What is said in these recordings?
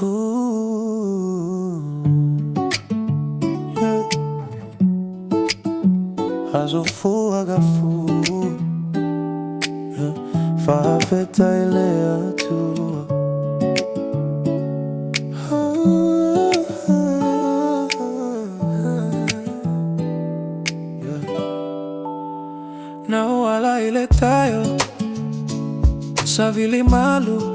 Ooh, yeah. Azofuaga fu, yeah. Fafeta ile atua. Yeah. Na wala ile tayo sa vili malu.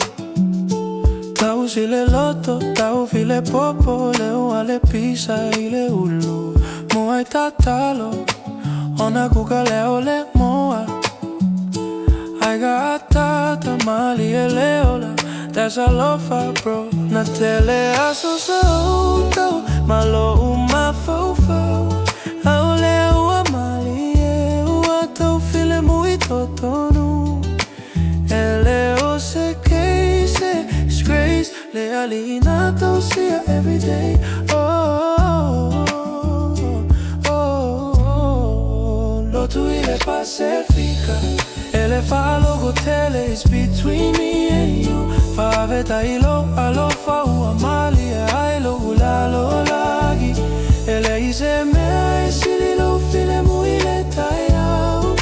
Tau sile loto, tau file popo, leo ale pisa ile ulu. Moa tatalo, ona kuka leo le moa. Aiga atata mali e leola, that's a lofa bro. Na tele aso sa auto, malo uma fofo. Au leo a mali e ua tau file muito tonu. Eleo se case, disgrace, lealina tau sia everyday. Lotu ile pacifica. Ele falo go tele is between me and you. Faveta ilo alofa uamali e ailo ulalo lagi. Ele ise mea e sililo file muile tayau.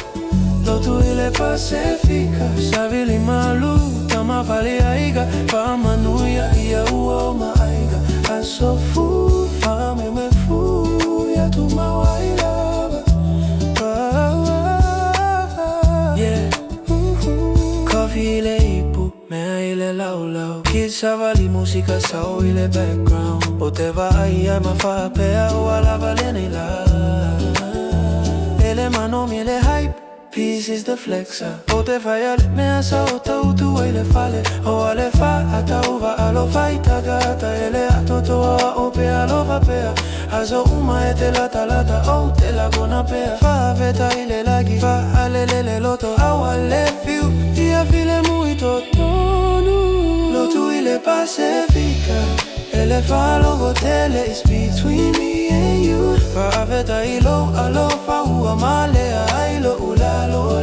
Lotu ile pacifica. Savili malu tama fali aiga. Fama nuya ia uoma aiga. Aso fu fame me fu ya tu mawaila. Ile ipu, mea ile lau lau. Kisavali musika sao ile background. O te vai ai mawhapea o alava lene la. Ele manomi ele hype, peace is the flexa. O te vai ale mea sa o tau tu ele fale. O ale fa ata uva alo vai tagata. Ele atotoa o pe alo va pea. Azo uma e te lata lata o te lagona pea. Fa veta ile lagi, fa ale lele loto. Au ale fiu, ia file muito tonu. Lotu ile pacifica. Ele falo go tele is between me and you. Fa veta ilo alo fa ua male a ilo ulalo.